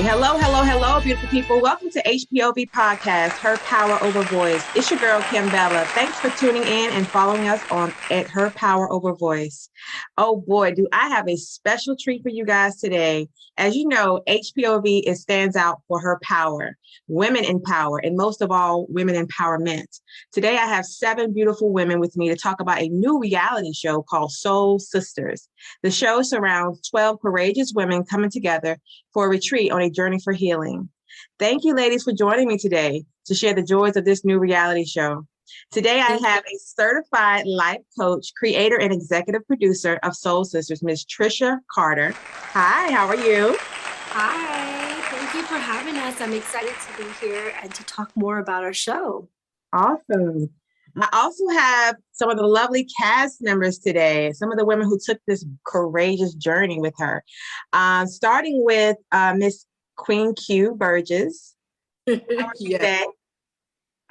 Okay. Hello, beautiful people. Welcome to HPOV Podcast, Her Power Over Voice. It's your girl, Kimbella. Thanks for tuning in and following us on at Her Power Over Voice. Oh boy, do I have a special treat for you guys today. As you know, HPOV stands out for her power, women in power, and most of all, women empowerment. Today, I have 7 beautiful women with me to talk about a new reality show called Soul Sisters. The show surrounds 12 courageous women coming together for a retreat on a journey for healing. Thank you, ladies, for joining me today to share the joys of this new reality show. Today, I have a certified life coach, creator, and executive producer of Soul Sisters, Ms. Trishy Carter. Hi, how are you? Hi, thank you for having us. I'm excited to be here and to talk more about our show. Awesome. I also have some of the lovely cast members today, some of the women who took this courageous journey with her, starting with Miss Queen Q Burgess. Yes.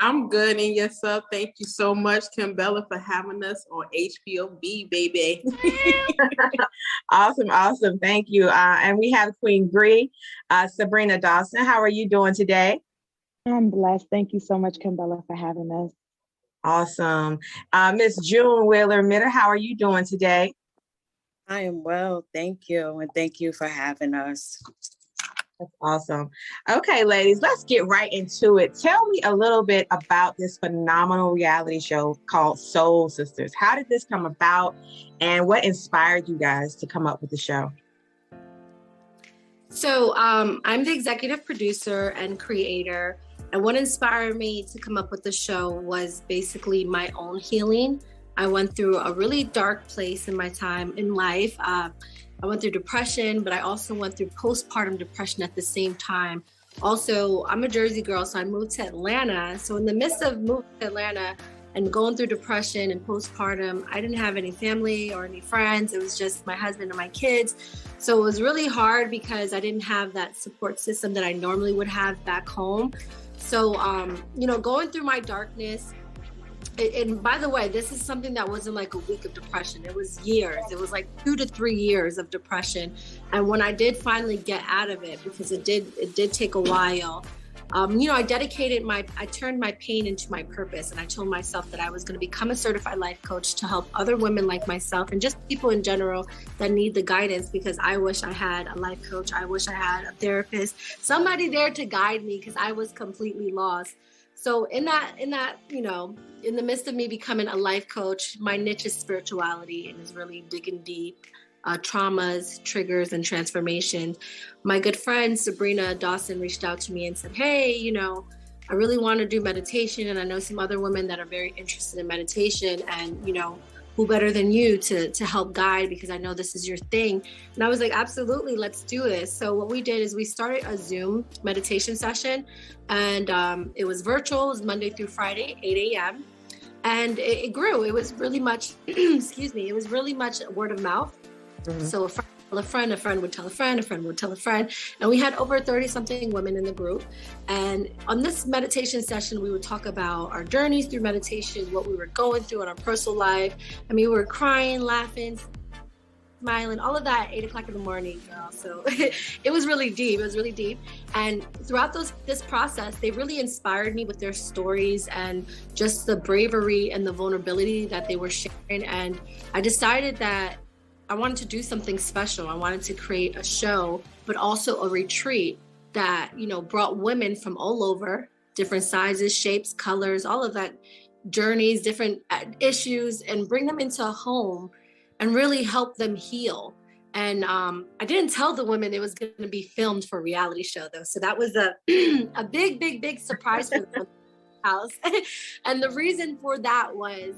I'm good, and yourself. Thank you so much, Kimbella, for having us on HPOV, baby. Awesome. Thank you. And we have Queen Bree, Sabrina Dawson. How are you doing today? I'm blessed. Thank you so much, Kimbella, for having us. Awesome. Miss June Wheeler-Mitter, how are you doing today? I am well, thank you. And thank you for having us. That's awesome. Okay, ladies, let's get right into it. Tell me a little bit about this phenomenal reality show called Soul Sisters. How did this come about, and what inspired you guys to come up with the show? So I'm the executive producer and creator. And what inspired me to come up with the show was basically my own healing. I went through a really dark place in my time in life. I went through depression, but I also went through postpartum depression at the same time. Also, I'm a Jersey girl, so I moved to Atlanta. So in the midst of moving to Atlanta and going through depression and postpartum, I didn't have any family or any friends. It was just my husband and my kids. So it was really hard because I didn't have that support system that I normally would have back home. So, going through my darkness, and by the way, this is something that wasn't like a week of depression. It was years. It was like 2 to 3 years of depression. And when I did finally get out of it, because it did take a while, I turned my pain into my purpose. And I told myself that I was going to become a certified life coach to help other women like myself and just people in general that need the guidance, because I wish I had a life coach. I wish I had a therapist, somebody there to guide me, because I was completely lost. So in the midst of me becoming a life coach, my niche is spirituality and is really digging deep. Traumas, triggers, and transformation. My good friend Sabrina Dawson reached out to me and said, hey, I really want to do meditation, and I know some other women that are very interested in meditation, and who better than you to help guide, because I know this is your thing. And I was like, absolutely, let's do this. So what we did is we started a Zoom meditation session, and it was virtual. It was Monday through Friday, 8 a.m. And it grew. It was really much, it was really much word of mouth. Mm-hmm. So a friend would tell a friend would tell a friend. And we had over 30-something women in the group. And on this meditation session, we would talk about our journeys through meditation, what we were going through in our personal life. I mean, we were crying, laughing, smiling, all of that at 8 o'clock in the morning, girl. So it was really deep. And throughout this process, they really inspired me with their stories and just the bravery and the vulnerability that they were sharing. And I decided that I wanted to do something special. I wanted to create a show, but also a retreat that, brought women from all over, different sizes, shapes, colors, all of that, journeys, different issues, and bring them into a home and really help them heal. And I didn't tell the women it was going to be filmed for a reality show, though. So that was a big surprise for the house. And the reason for that was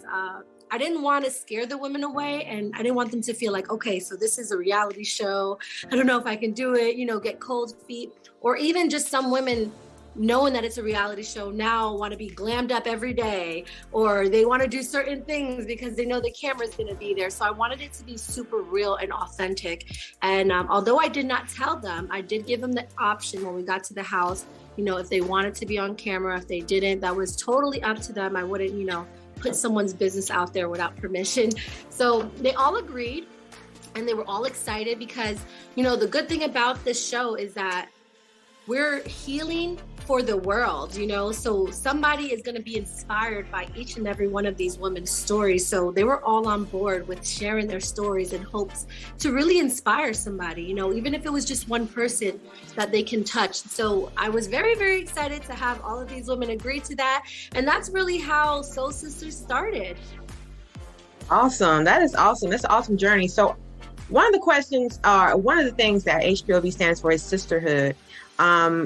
I didn't want to scare the women away, and I didn't want them to feel like, okay, so this is a reality show. I don't know if I can do it, get cold feet, or even just some women knowing that it's a reality show now want to be glammed up every day, or they want to do certain things because they know the camera's going to be there. So I wanted it to be super real and authentic. And although I did not tell them, I did give them the option when we got to the house, if they wanted to be on camera, if they didn't, that was totally up to them. I wouldn't, put someone's business out there without permission. So they all agreed, and they were all excited because, the good thing about this show is that we're healing for the world, you know, so somebody is going to be inspired by each and every one of these women's stories. So they were all on board with sharing their stories in hopes to really inspire somebody, you know, even if it was just one person that they can touch. So I was very, very excited to have all of these women agree to that. And that's really how Soul Sisters started. Awesome. That is awesome. That's an awesome journey. So one of the things that HPOV stands for is sisterhood.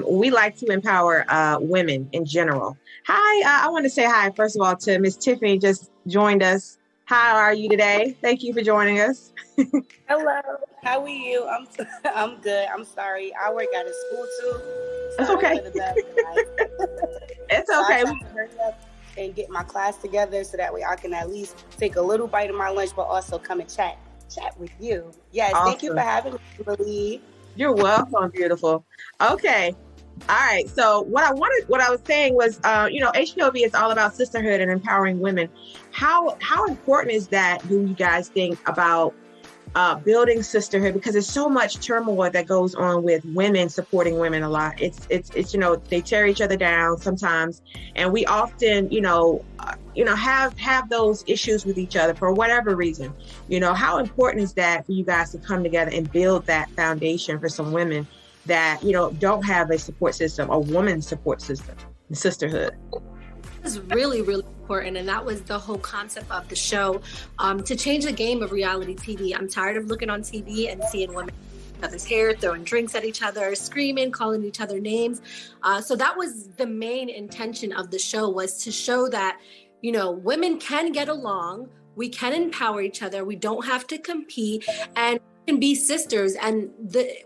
We like to empower women in general. Hi, I want to say hi, first of all, to Miss Tiffany, just joined us. How are you today? Thank you for joining us. Hello, how are you? I'm good. I'm sorry. I work at a school too. That's okay. It's okay. So I have to hurry up and get my class together so that way I can at least take a little bite of my lunch, but also come and chat with you. Yes, awesome. Thank you for having me, Kimberly. You're welcome, beautiful. Okay. All right. So what I was saying was, HPOV is all about sisterhood and empowering women. How important is that, do you guys think, about building sisterhood? Because there's so much turmoil that goes on with women supporting women a lot. It's they tear each other down sometimes, and we often have those issues with each other for whatever reason. How important is that for you guys to come together and build that foundation for some women that don't have a support system, a woman's support system, sisterhood? Was really, really important, and that was the whole concept of the show, to change the game of reality TV. I'm tired of looking on TV and seeing women each other's hair, throwing drinks at each other, screaming, calling each other names. So that was the main intention of the show, was to show that women can get along, we can empower each other, we don't have to compete, and we can be sisters. And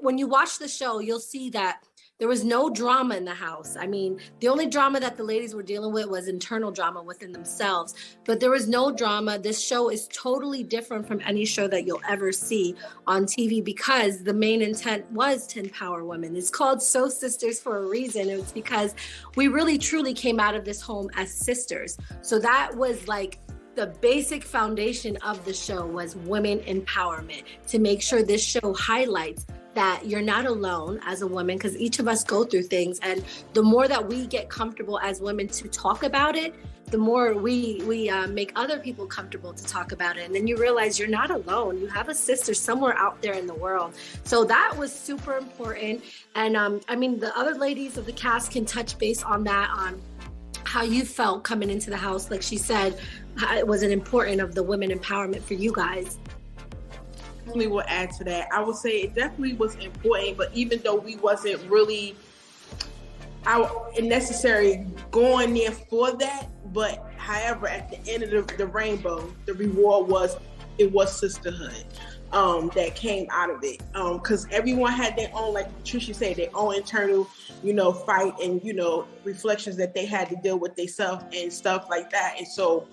when you watch the show, you'll see that there was no drama in the house. I mean, the only drama that the ladies were dealing with was internal drama within themselves, but there was no drama. This show is totally different from any show that you'll ever see on TV, because the main intent was to empower women. It's called Soul Sisters for a reason. It was because we really truly came out of this home as sisters. So that was like the basic foundation of the show, was women empowerment, to make sure this show highlights that you're not alone as a woman, because each of us go through things. And the more that we get comfortable as women to talk about it, the more we make other people comfortable to talk about it. And then you realize you're not alone. You have a sister somewhere out there in the world. So that was super important. And the other ladies of the cast can touch base on that, on how you felt coming into the house. Like she said, it was an important of the women empowerment for you guys. Will add to that. I would say it definitely was important, but even though we wasn't really necessarily going there for that, but however, at the end of the rainbow, the reward was sisterhood that came out of it, because everyone had their own, like Trishy said, their own internal fight and reflections that they had to deal with themselves and stuff like that. And so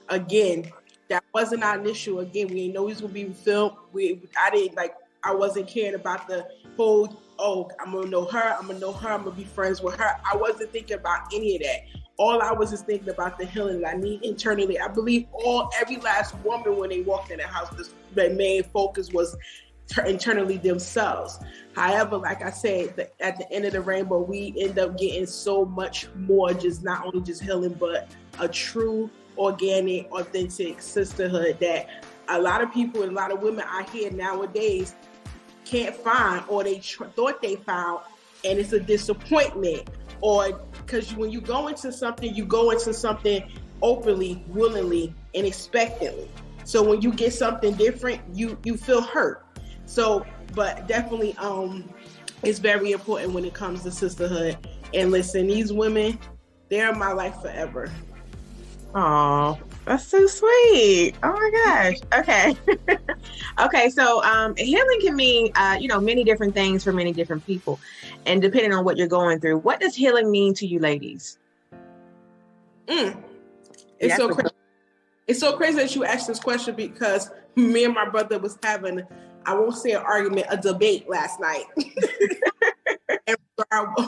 again, that wasn't our issue. Again, we didn't know this would be filmed. I wasn't caring about the whole, I'm gonna know her, I'm gonna be friends with her. I wasn't thinking about any of that. All I was just thinking about the healing that I need internally. I believe every last woman, when they walked in the house, the main focus was internally themselves. However, like I said, at the end of the rainbow, we end up getting so much more, just not only just healing, but a true, organic, authentic sisterhood that a lot of people and a lot of women out here nowadays can't find, or they thought they found, and it's a disappointment. Or because when you go into something openly, willingly, and expectantly. So when you get something different, you feel hurt. So, but definitely, it's very important when it comes to sisterhood. And listen, these women, they're in my life forever. Oh, that's so sweet. Oh my gosh. Okay. Okay. So, healing can mean, many different things for many different people, and depending on what you're going through. What does healing mean to you ladies? It's so crazy. It's so crazy that you asked this question, because me and my brother was having, I won't say an argument, a debate last night. And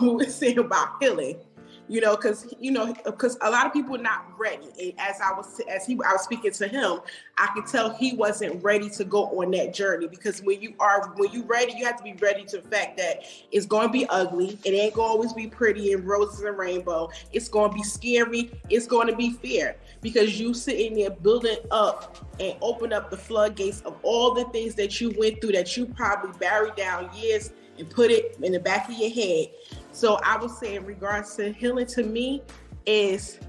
we were saying about healing. because a lot of people are not ready. And as I was speaking to him, I could tell he wasn't ready to go on that journey, because when you ready, you have to be ready to the fact that it's going to be ugly. It ain't going to always be pretty and roses and rainbow. It's going to be scary. It's going to be fear, because you sitting there building up and open up the floodgates of all the things that you went through that you probably buried down years and put it in the back of your head. So I would say in regards to healing, to me, is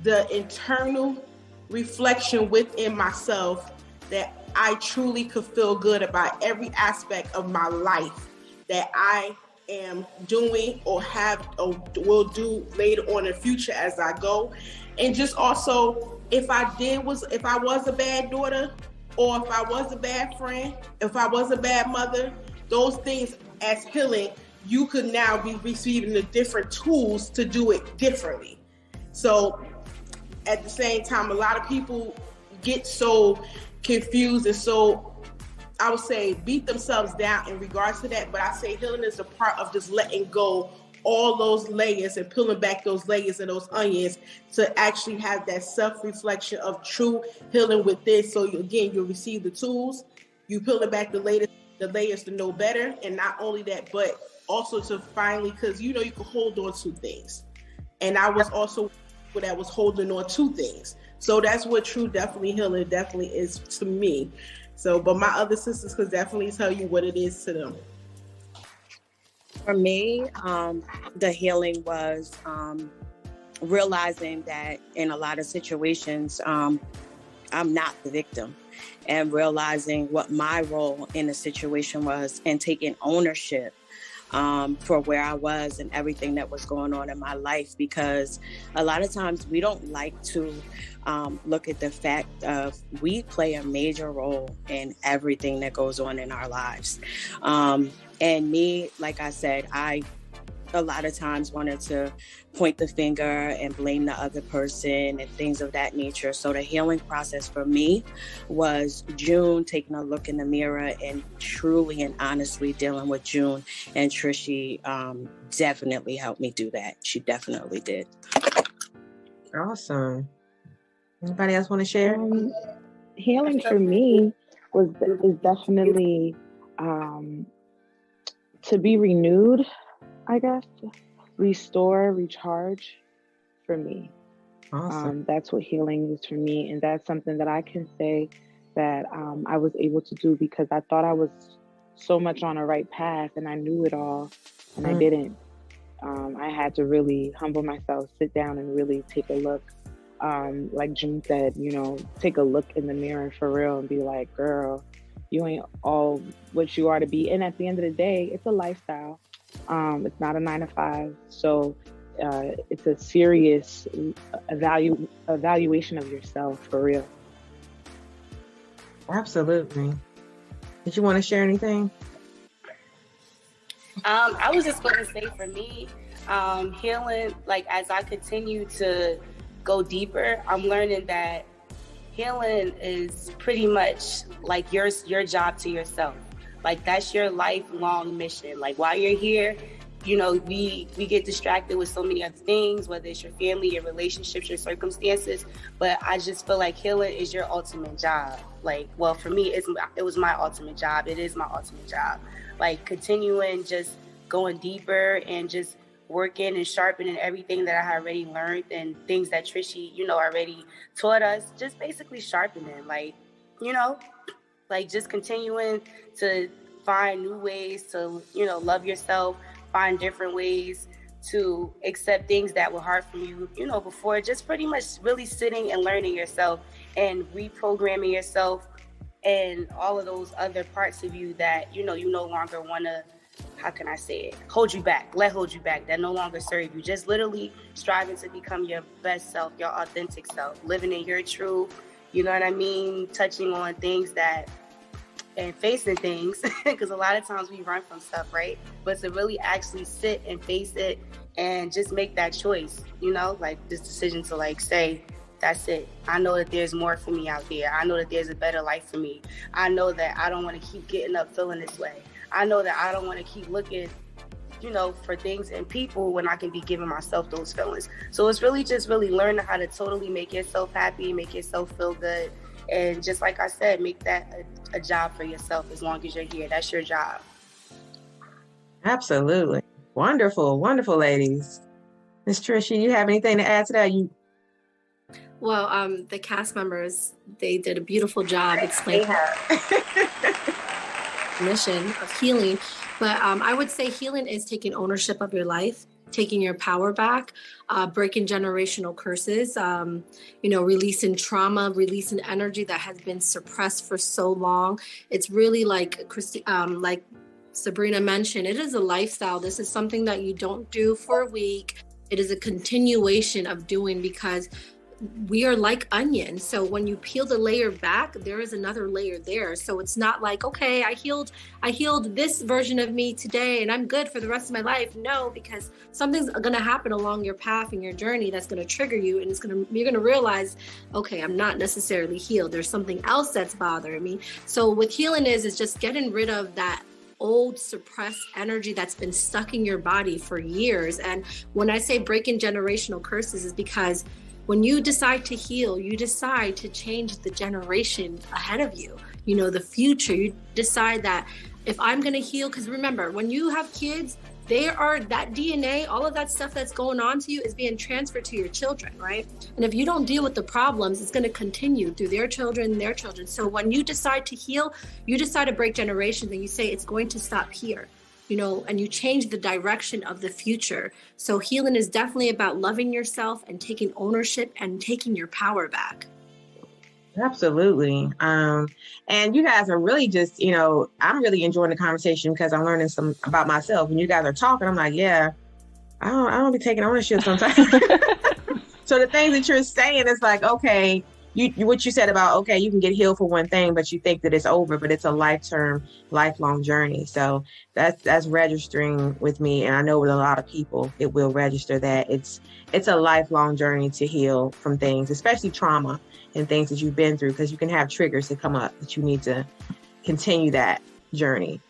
the internal reflection within myself that I truly could feel good about every aspect of my life that I am doing or have or will do later on in the future as I go. And just also, if I was a bad daughter, or if I was a bad friend, if I was a bad mother, those things as healing, you could now be receiving the different tools to do it differently. So at the same time, a lot of people get so confused and so, I would say, beat themselves down in regards to that. But I say healing is a part of just letting go all those layers and peeling back those layers and those onions to actually have that self-reflection of true healing with this. So you'll receive the tools, you peel it back the layers to know better. And not only that, but also to finally, because you can hold on to things. And I was also that was holding on to things. So that's what true definitely healing definitely is to me. So, but my other sisters could definitely tell you what it is to them. For me, the healing was realizing that in a lot of situations, I'm not the victim, and realizing what my role in the situation was and taking ownership for where I was and everything that was going on in my life. Because a lot of times we don't like to look at the fact of we play a major role in everything that goes on in our lives. And me, like I said, I a lot of times wanted to point the finger and blame the other person and things of that nature. So the healing process for me was June taking a look in the mirror and truly and honestly dealing with June. And Trishy definitely helped me do that. She definitely did. Awesome. Anybody else want to share? Healing for me is definitely to be renewed, I guess, restore, recharge for me. Awesome. That's what healing is for me. And that's something that I can say that I was able to do because I thought I was so much on the right path and I knew it all and I didn't. I had to really humble myself, sit down and really take a look. Like June said, take a look in the mirror for real and be like, girl, you ain't all what you are to be. And at the end of the day, it's a lifestyle. It's not a 9-to-5. So it's a serious evaluation of yourself for real. Absolutely. Did you want to share anything? I was just going to say for me, healing, like as I continue to go deeper, I'm learning that healing is pretty much like your job to yourself. Like that's your lifelong mission. Like while you're here, we get distracted with so many other things, whether it's your family, your relationships, your circumstances. But I just feel like healing is your ultimate job. Like, well, for me, it was my ultimate job. It is my ultimate job. Like continuing, just going deeper and just working and sharpening everything that I had already learned and things that Trishy, already taught us, just basically sharpening, like just continuing to find new ways to, love yourself, find different ways to accept things that were hard for you, before, just pretty much really sitting and learning yourself and reprogramming yourself and all of those other parts of you that, you no longer want to, how can I say it? Hold you back, that no longer serve you. Just literally striving to become your best self, your authentic self, living in your truth, you know what I mean? Touching on things and facing things, because a lot of times we run from stuff, right? But to really actually sit and face it and just make that choice, like this decision to like say, that's it. I know that there's more for me out there. I know that there's a better life for me. I know that I don't want to keep getting up feeling this way. I know that I don't want to keep looking for things and people when I can be giving myself those feelings. So it's really just really learning how to totally make yourself happy, make yourself feel good. And just like I said, make that a job for yourself. As long as you're here, that's your job. Absolutely. Wonderful, wonderful ladies. Ms. Trishy, you have anything to add to that? Well, the cast members, they did a beautiful job explaining the mission of healing. But I would say healing is taking ownership of your life, taking your power back, breaking generational curses, releasing trauma, releasing energy that has been suppressed for so long. It's really like Sabrina mentioned, it is a lifestyle. This is something that you don't do for a week. It is a continuation of doing, because we are like onions. So when you peel the layer back, there is another layer there. So it's not like, okay, I healed this version of me today and I'm good for the rest of my life. No, because something's going to happen along your path and your journey that's going to trigger you, and you're going to realize, okay, I'm not necessarily healed. There's something else that's bothering me. So what healing is just getting rid of that old suppressed energy that's been stuck in your body for years. And when I say breaking generational curses, is because when you decide to heal, you decide to change the generation ahead of you, the future. You decide that if I'm going to heal, because remember, when you have kids, that DNA, all of that stuff that's going on to you is being transferred to your children, right? And if you don't deal with the problems, it's going to continue through their children and their children. So when you decide to heal, you decide to break generations, and you say it's going to stop here. And you change the direction of the future. So healing is definitely about loving yourself and taking ownership and taking your power back. Absolutely. And you guys are really just, I'm really enjoying the conversation because I'm learning some about myself. When you guys are talking, I'm like, yeah, I don't be taking ownership sometimes. So the things that you're saying is like, okay, what you said about, okay, you can get healed for one thing, but you think that it's over, but it's a lifelong journey. So that's registering with me. And I know with a lot of people, it will register that it's a lifelong journey to heal from things, especially trauma and things that you've been through, because you can have triggers that come up that you need to continue that journey.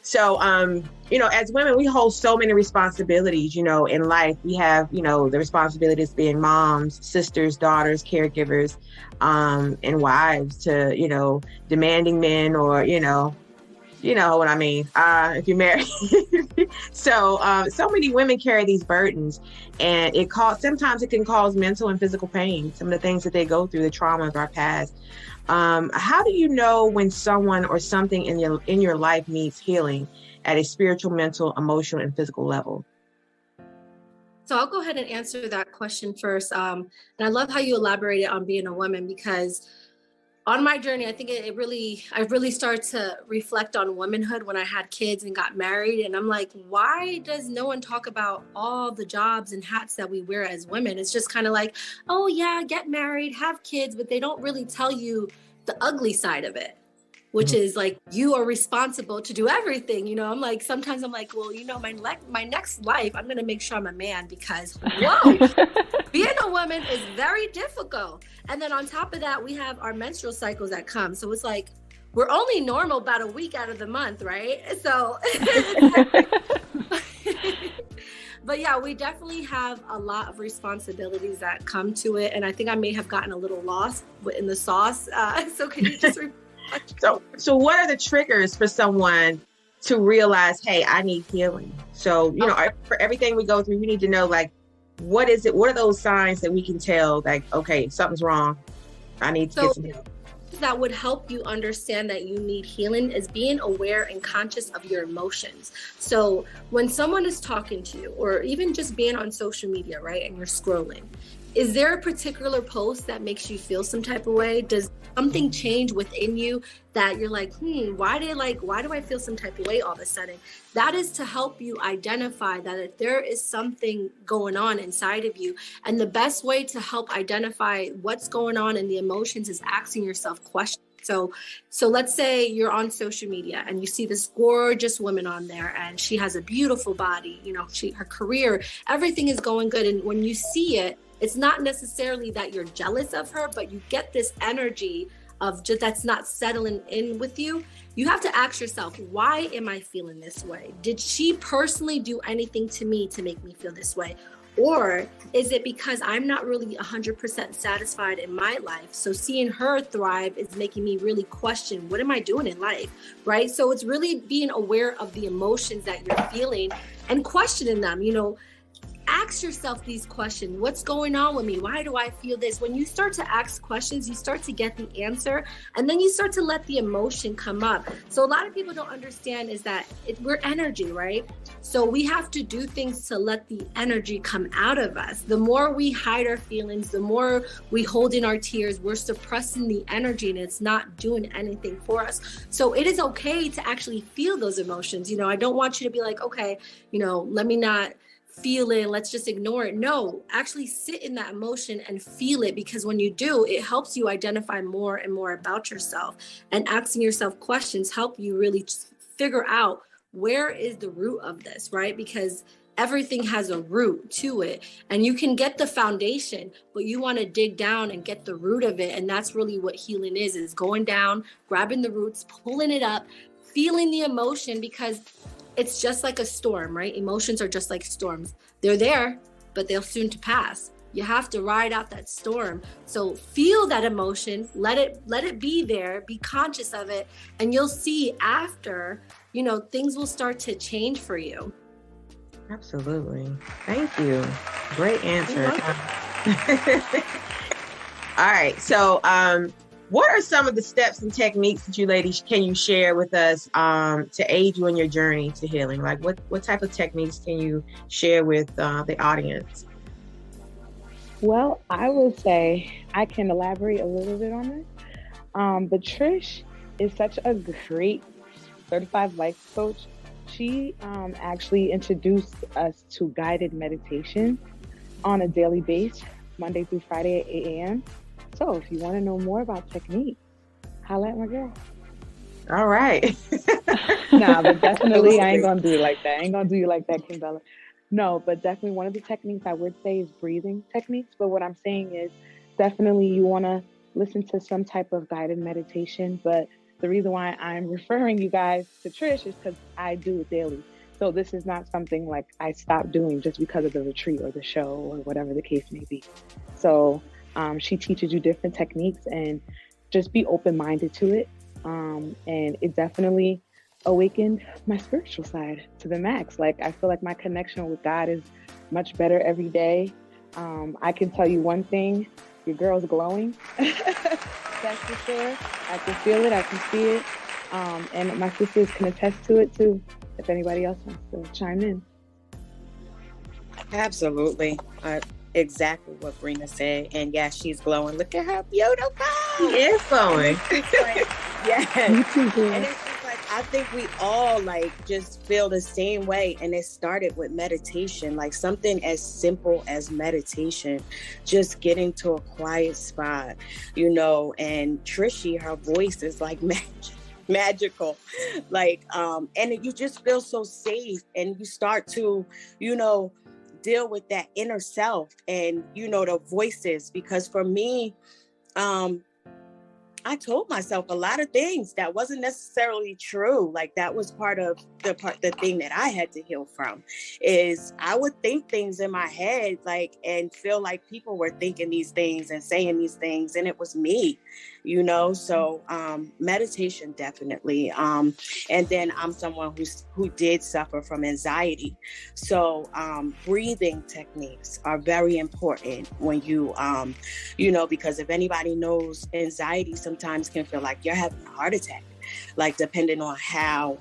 So, as women, we hold so many responsibilities, in life. We have, the responsibilities being moms, sisters, daughters, caregivers, and wives to, demanding men, or, you know what I mean, if you're married. So many women carry these burdens, and sometimes it can cause mental and physical pain. Some of the things that they go through, the trauma of our past. How do you know when someone or something in your life needs healing at a spiritual, mental, emotional, and physical level? So I'll go ahead and answer that question first. And I love how you elaborated on being a woman, because on my journey, I think I really started to reflect on womanhood when I had kids and got married. And I'm like, why does no one talk about all the jobs and hats that we wear as women? It's just kind of like, oh yeah, get married, have kids, but they don't really tell you the ugly side of it, which is like, you are responsible to do everything. I'm like, sometimes I'm like, well, my next life, I'm going to make sure I'm a man, because whoa, being a woman is very difficult. And then on top of that, we have our menstrual cycles that come. So it's like, we're only normal about a week out of the month, right? So, but yeah, we definitely have a lot of responsibilities that come to it. And I think I may have gotten a little lost in the sauce. So can you just So what are the triggers for someone to realize, hey, I need healing? So, for everything we go through, we need to know, like, what is it? What are those signs that we can tell, like, okay, something's wrong, I need to get some help? That would help you understand that you need healing is being aware and conscious of your emotions. So when someone is talking to you, or even just being on social media, right, and you're scrolling, is there a particular post that makes you feel some type of way? Does something change within you that you're like, why do I feel some type of way all of a sudden? That is to help you identify that if there is something going on inside of you. And the best way to help identify what's going on in the emotions is asking yourself questions. So let's say you're on social media and you see this gorgeous woman on there, and she has a beautiful body, her career, everything is going good. And when you see it, it's not necessarily that you're jealous of her, but you get this energy of just that's not settling in with you, you have to ask yourself, why am I feeling this way? Did she personally do anything to me to make me feel this way? Or is it because I'm not really 100% satisfied in my life? So seeing her thrive is making me really question, what am I doing in life, right? So it's really being aware of the emotions that you're feeling and questioning them. Ask yourself these questions. What's going on with me? Why do I feel this? When you start to ask questions, you start to get the answer, and then you start to let the emotion come up. So a lot of people don't understand is that we're energy, right? So we have to do things to let the energy come out of us. The more we hide our feelings, the more we hold in our tears, we're suppressing the energy and it's not doing anything for us. So it is okay to actually feel those emotions. I don't want you to be like, okay, let me not feel it, let's just ignore it. No, actually sit in that emotion and feel it, because when you do, it helps you identify more and more about yourself, and asking yourself questions help you really figure out where is the root of this, right? Because everything has a root to it, and you can get the foundation, but you want to dig down and get the root of it. And that's really what healing is going down, grabbing the roots, pulling it up, feeling the emotion, because it's just like a storm, right? Emotions are just like storms. They're there, but they'll soon to pass. You have to ride out that storm. So feel that emotion, let it be there, be conscious of it, and you'll see after, things will start to change for you. Absolutely. Thank you. Great answer. All right. So, what are some of the steps and techniques that you ladies can you share with us to aid you in your journey to healing? Like what type of techniques can you share with the audience? Well, I would say I can elaborate a little bit on this. But Trish is such a great certified life coach. She actually introduced us to guided meditation on a daily basis, Monday through Friday at 8 a.m. So if you want to know more about technique, holla at my girl. All right. Nah, but definitely I ain't gonna do you like that. I ain't gonna do you like that, Kimbella. No, but definitely one of the techniques I would say is breathing techniques. But what I'm saying is definitely you want to listen to some type of guided meditation. But the reason why I'm referring you guys to Trish is because I do it daily. So this is not something like I stopped doing just because of the retreat or the show or whatever the case may be. So she teaches you different techniques, and just be open-minded to it. And it definitely awakened my spiritual side to the max. Like, I feel like my connection with God is much better every day. I can tell you one thing, your girl's glowing. That's for sure. I can feel it, I can see it. And my sisters can attest to it too, if anybody else wants to chime in. Absolutely. Exactly what Brina said. And yeah, she's glowing. Look at her beautiful. She is glowing. Yeah. And it's just like, I think we all just feel the same way. And it started with meditation, like something as simple as meditation, just getting to a quiet spot, and Trishy, her voice is like magical, and you just feel so safe, and you start to, deal with that inner self and, the voices, because for me, I told myself a lot of things that wasn't necessarily true. Like, that was part of the thing that I had to heal from, is I would think things in my head, and feel like people were thinking these things and saying these things, and it was me, so meditation definitely. And then I'm someone who did suffer from anxiety. So breathing techniques are very important when you, because if anybody knows, anxiety sometimes can feel like you're having a heart attack, depending on how,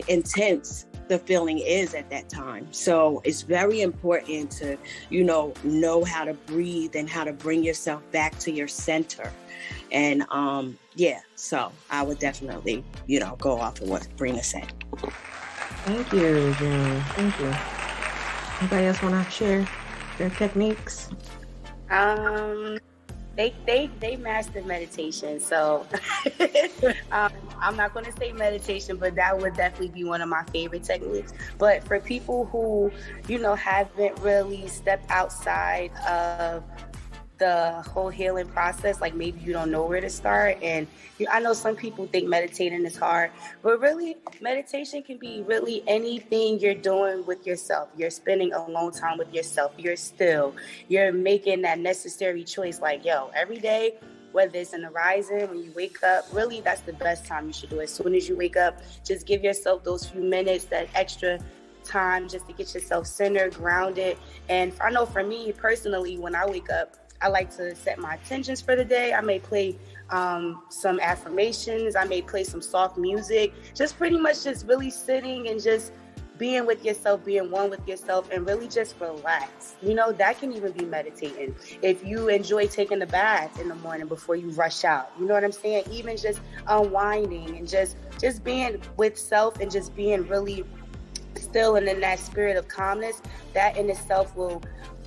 intense the feeling is at that time. So it's very important to, know how to breathe and how to bring yourself back to your center. And so I would definitely, go off of what Brina said. Thank you, June. Thank you. Anybody else want to share their techniques? They master meditation, so I'm not going to say meditation, but that would definitely be one of my favorite techniques. But for people who, haven't really stepped outside of the whole healing process, like maybe you don't know where to start. And I know some people think meditating is hard, but really meditation can be really anything you're doing with yourself. You're spending alone time with yourself. You're still, you're making that necessary choice. Like, yo, every day, whether it's in the rising, when you wake up, really that's the best time you should do it. As soon as you wake up, just give yourself those few minutes, that extra time just to get yourself centered, grounded. And I know for me personally, when I wake up, I like to set my intentions for the day. I may play some affirmations. I may play some soft music. Just pretty much just really sitting and just being with yourself, being one with yourself, and really just relax. You know, that can even be meditating. If you enjoy taking a bath in the morning before you rush out, you know what I'm saying? Even just unwinding and just being with self and just being really still and in that spirit of calmness, that in itself will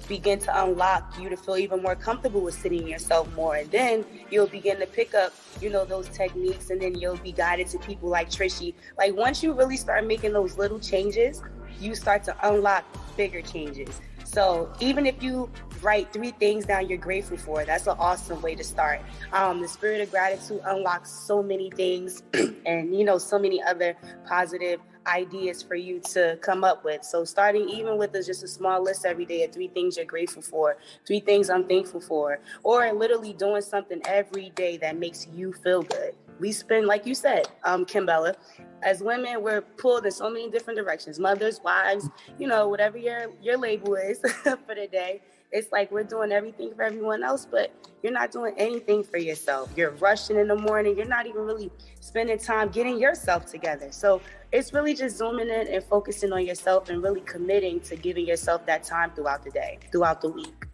begin to unlock you to feel even more comfortable with sitting yourself more. And then you'll begin to pick up, you know, those techniques, and then you'll be guided to people like Trishy. Like once you really start making those little changes, you start to unlock bigger changes. So even if you write 3 things down you're grateful for, that's an awesome way to start. The spirit of gratitude unlocks so many things and, you know, so many other positive ideas for you to come up with. So starting even with just a small list every day of 3 things you're grateful for, 3 things I'm thankful for, or literally doing something every day that makes you feel good. We spend, like you said, Kimbella, as women, we're pulled in so many different directions. Mothers, wives, you know, whatever your label is for the day. It's like we're doing everything for everyone else, but you're not doing anything for yourself. You're rushing in the morning. You're not even really spending time getting yourself together. So it's really just zooming in and focusing on yourself and really committing to giving yourself that time throughout the day, throughout the week.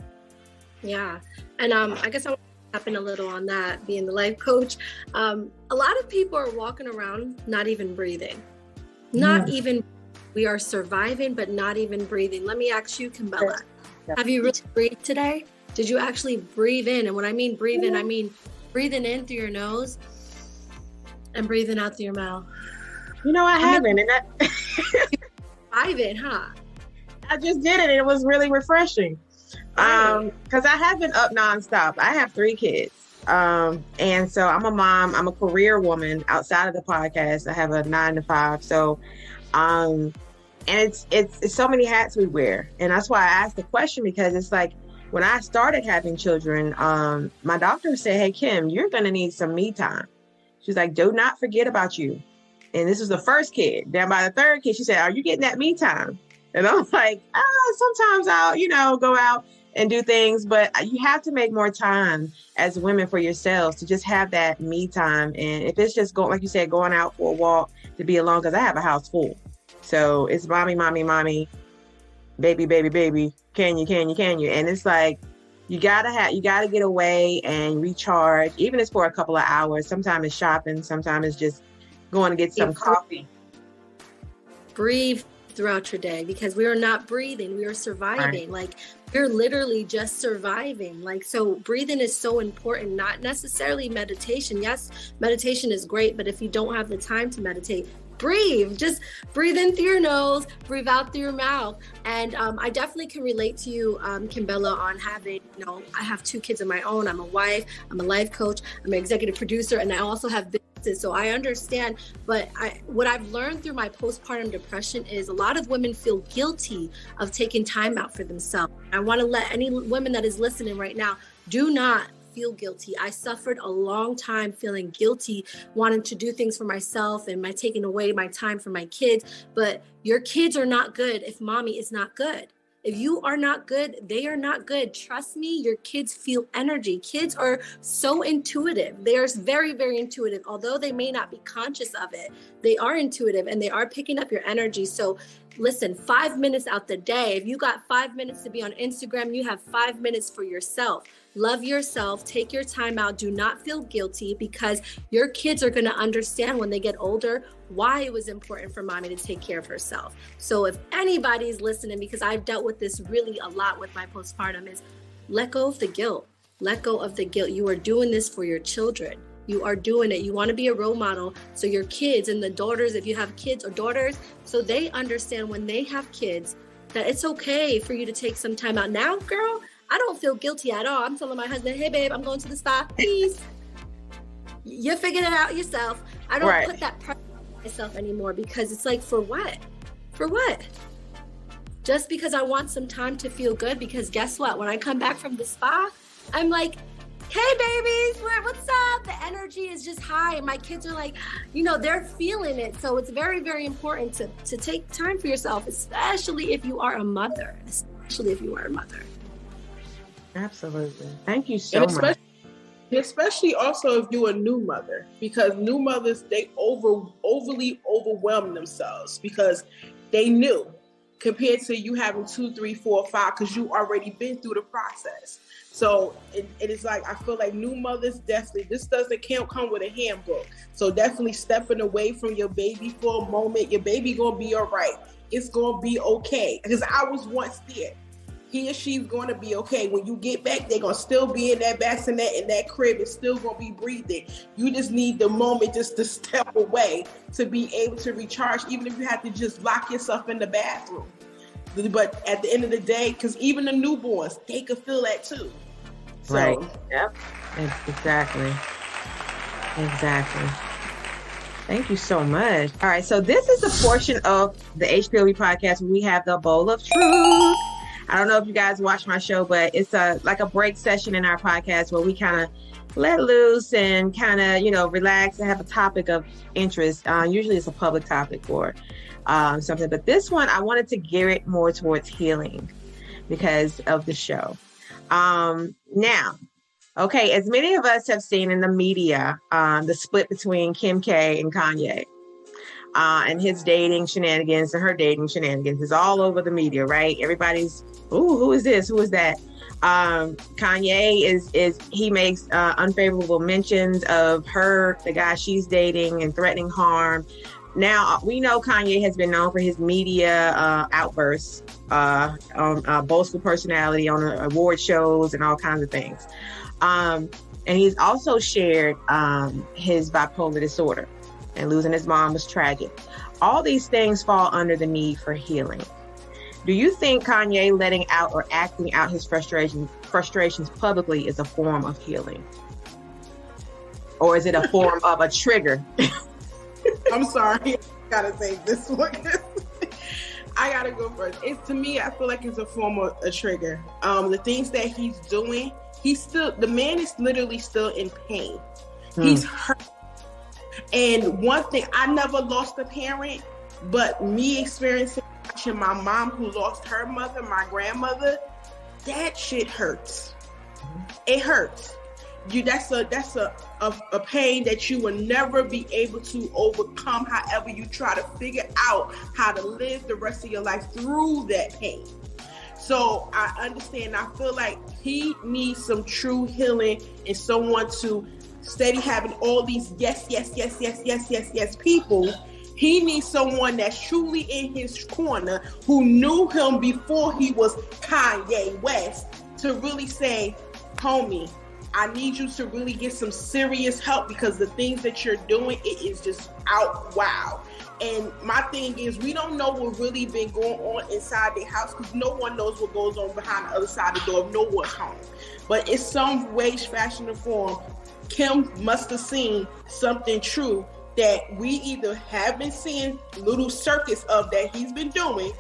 Yeah. And I guess I want to tap in a little on that, being the life coach. A lot of people are walking around not even breathing. Not even, we are surviving, but not even breathing. Let me ask you, Kimbella. Have you really breathed today? Did you actually breathe in? And when I mean breathe in, I mean breathing in through your nose and breathing out through your mouth. You know, I haven't. And Surviving, huh? I just did it. And it was really refreshing. Because I have been up nonstop. I have 3 kids. And so I'm a mom. I'm a career woman outside of the podcast. I have a 9 to 5. So, and it's so many hats we wear. And that's why I asked the question, because it's like when I started having children, my doctor said, hey, Kim, you're going to need some me time. She's like, do not forget about you. And this was the first kid. Then by the 3rd kid, she said, are you getting that me time? And I was like, sometimes I'll, you know, go out and do things, but you have to make more time as women for yourselves to just have that me time. And if it's just like you said, going out for a walk to be alone, because I have a house full. So it's mommy, mommy, mommy, baby, baby, baby, can you? And it's like, you gotta get away and recharge, even if it's for a couple of hours. Sometimes it's shopping, sometimes it's just going to get some coffee. Breathe throughout your day, because we are not breathing, we are surviving. Right. Like you're literally just surviving. Like, so breathing is so important, not necessarily meditation. Yes, meditation is great, but if you don't have the time to meditate, breathe. Just breathe in through your nose, breathe out through your mouth. And I definitely can relate to you, Kimbella, on having, you know, I have 2 kids of my own. I'm a wife, I'm a life coach, I'm an executive producer, and I also have businesses. So I understand, but what I've learned through my postpartum depression is a lot of women feel guilty of taking time out for themselves. I want to let any women that is listening right now, do not feel guilty. I suffered a long time feeling guilty, wanting to do things for myself and taking away my time from my kids. But your kids are not good if mommy is not good. If you are not good, they are not good. Trust me, your kids feel energy. Kids are so intuitive. They are very, very intuitive. Although they may not be conscious of it, they are intuitive and they are picking up your energy. So listen, 5 minutes out the day. If you got 5 minutes to be on Instagram, you have 5 minutes for yourself. Love yourself, take your time out, do not feel guilty, because your kids are gonna understand when they get older why it was important for mommy to take care of herself. So if anybody's listening, because I've dealt with this really a lot with my postpartum, is let go of the guilt. Let go of the guilt. You are doing this for your children. You are doing it. You want to be a role model. So your kids and the daughters, if you have kids or daughters, so they understand when they have kids that it's okay for you to take some time out. Now, girl, I don't feel guilty at all. I'm telling my husband, hey babe, I'm going to the spa, please. You're figuring it out yourself. I don't put that pressure on myself anymore, because it's like, for what? For what? Just because I want some time to feel good, because guess what? When I come back from the spa, I'm like, hey babies, what's up? The energy is just high, and my kids are like, they're feeling it. So it's very, very important to take time for yourself, especially if you are a mother. Absolutely. Thank you so much. Especially also if you're a new mother, because new mothers, they overly overwhelm themselves because they knew, compared to you having 2, 3, 4, 5, because you already been through the process. So it is like, I feel like new mothers definitely, can't come with a handbook. So definitely stepping away from your baby for a moment. Your baby gonna be all right. It's gonna be okay. Because I was once there. He or she's going to be okay. When you get back, they're going to still be in that bassinet, in that crib. It's still going to be breathing. You just need the moment just to step away to be able to recharge, even if you have to just lock yourself in the bathroom. But at the end of the day, because even the newborns, they could feel that too. So, right. Yep. Exactly. Thank you so much. All right. So this is a portion of the HPOV podcast where we have the bowl of truth. I don't know if you guys watch my show, but it's like a break session in our podcast where we kind of let loose and kind of, relax and have a topic of interest. Usually it's a public topic or something. But this one, I wanted to gear it more towards healing because of the show. Now, okay, as many of us have seen in the media, the split between Kim K and Kanye. And his dating shenanigans and her dating shenanigans is all over the media, right? Everybody's, ooh, who is this? Who is that? Kanye he makes unfavorable mentions of her, the guy she's dating, and threatening harm. Now, we know Kanye has been known for his media outbursts, on boastful personality on award shows and all kinds of things. And he's also shared his bipolar disorder. And losing his mom was tragic. All these things fall under the need for healing. Do you think Kanye letting out or acting out his frustrations publicly is a form of healing? Or is it a form of a trigger? I'm sorry. I gotta say this one. I gotta go first. To me, I feel like it's a form of a trigger. The things that he's doing, the man is literally still in pain. He's hurt. And one thing, I never lost a parent, but me experiencing watching my mom who lost her mother, my grandmother, that shit hurts. It hurts. That's a pain that you will never be able to overcome, however you try to figure out how to live the rest of your life through that pain. So I understand. I feel like he needs some true healing and someone to steady having all these yes people. He needs someone that's truly in his corner, who knew him before he was Kanye West, to really say, homie, I need you to really get some serious help, because the things that you're doing, it is just out wow. And my thing is, we don't know what really been going on inside their house, because no one knows what goes on behind the other side of the door of no one's home. But in some way, fashion, or form, Kim must have seen something true that we either have been seeing little circuits of that he's been doing,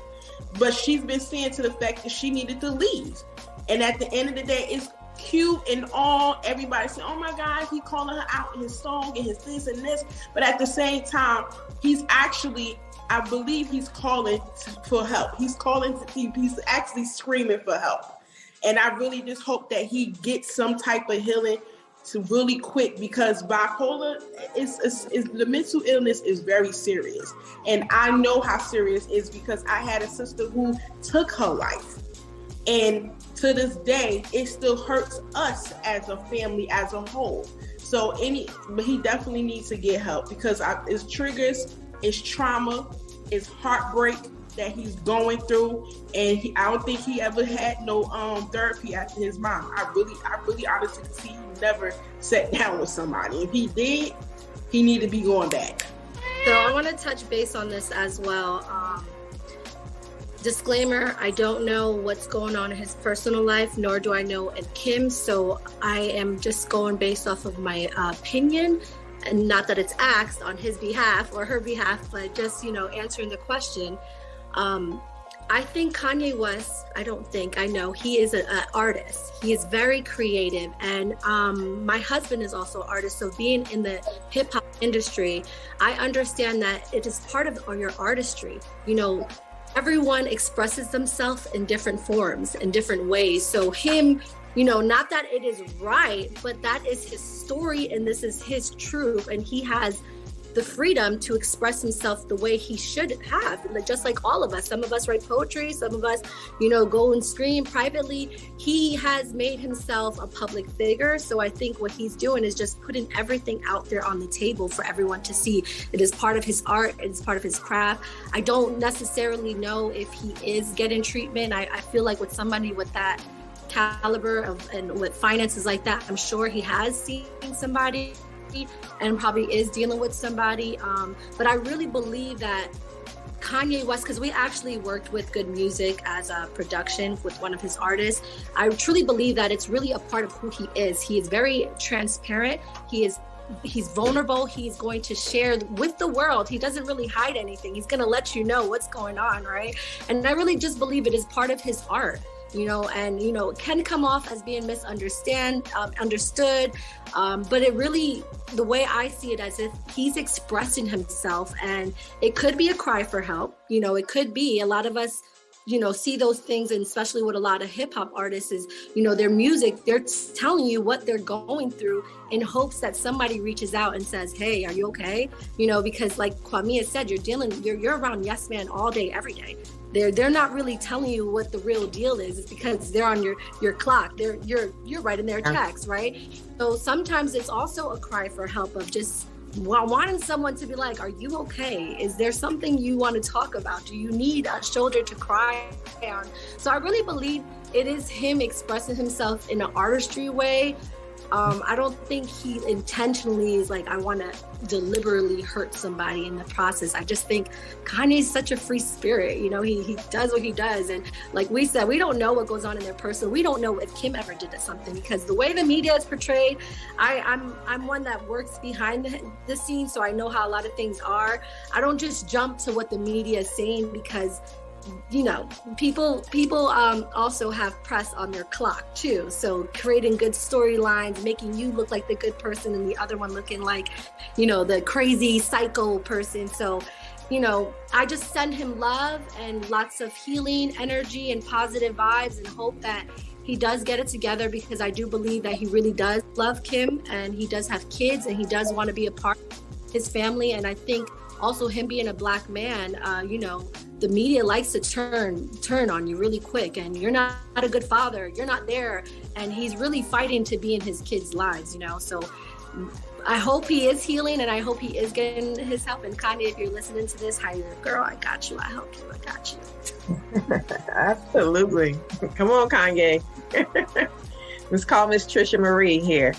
but she's been seeing to the fact that she needed to leave. And at the end of the day, it's cute and all. Everybody saying, oh my God, he calling her out in his song and his this and this. But at the same time, he's actually, I believe he's calling for help. He's actually screaming for help. And I really just hope that he gets some type of healing to really quick, because bipolar is the mental illness is very serious. And I know how serious it is, because I had a sister who took her life. And to this day, it still hurts us as a family, as a whole. But he definitely needs to get help, because it's triggers, it's trauma, it's heartbreak that he's going through, and I don't think he ever had no therapy after his mom. I really honestly can see he never sat down with somebody. If he did, he need to be going back. So I want to touch base on this as well. Disclaimer, I don't know what's going on in his personal life, nor do I know in Kim's. So I am just going based off of my opinion, and not that it's asked on his behalf or her behalf, but just, answering the question. I think Kanye West, I know he is an artist. He is very creative. And my husband is also an artist. So being in the hip hop industry, I understand that it is part of your artistry. Everyone expresses themselves in different forms, in different ways. So him, not that it is right, but that is his story and this is his truth. And he has the freedom to express himself the way he should have, just like all of us. Some of us write poetry, some of us, go and scream privately. He has made himself a public figure. So I think what he's doing is just putting everything out there on the table for everyone to see. It is part of his art, it's part of his craft. I don't necessarily know if he is getting treatment. I feel like with somebody with that caliber and with finances like that, I'm sure he has seen somebody and probably is dealing with somebody. But I really believe that Kanye West, because we actually worked with Good Music as a production with one of his artists. I truly believe that it's really a part of who he is. He is very transparent. He's vulnerable. He's going to share with the world. He doesn't really hide anything. He's going to let you know what's going on, right? And I really just believe it is part of his art. It can come off as being understood, but it really, the way I see it, as if he's expressing himself, and it could be a cry for help. It could be, a lot of us, see those things, and especially with a lot of hip hop artists is, their music, they're telling you what they're going through in hopes that somebody reaches out and says, hey, are you okay? Because like Kwame said, you're around yes man all day, every day. They're not really telling you what the real deal is. It's because they're on your clock. You're writing their checks, right? So sometimes it's also a cry for help of just wanting someone to be like, are you okay? Is there something you want to talk about? Do you need a shoulder to cry on? So I really believe it is him expressing himself in an artistry way. I don't think he intentionally is like, I want to deliberately hurt somebody in the process. I just think Kanye's such a free spirit. He does what he does. And like we said, we don't know what goes on in their person. We don't know if Kim ever did something, because the way the media is portrayed, I'm one that works behind the scenes. So I know how a lot of things are. I don't just jump to what the media is saying, because people also have press on their clock too. So creating good storylines, making you look like the good person and the other one looking like, the crazy psycho person. So, I just send him love and lots of healing energy and positive vibes, and hope that he does get it together, because I do believe that he really does love Kim, and he does have kids, and he does want to be a part of his family. And I think also him being a Black man, the media likes to turn on you really quick, and you're not a good father, you're not there, and he's really fighting to be in his kids' lives, So I hope he is healing, and I hope he is getting his help. And Kanye, if you're listening to this, hi, girl, I got you. I help you. I got you. Absolutely. Come on, Kanye. Let's call Miss Trisha Marie here.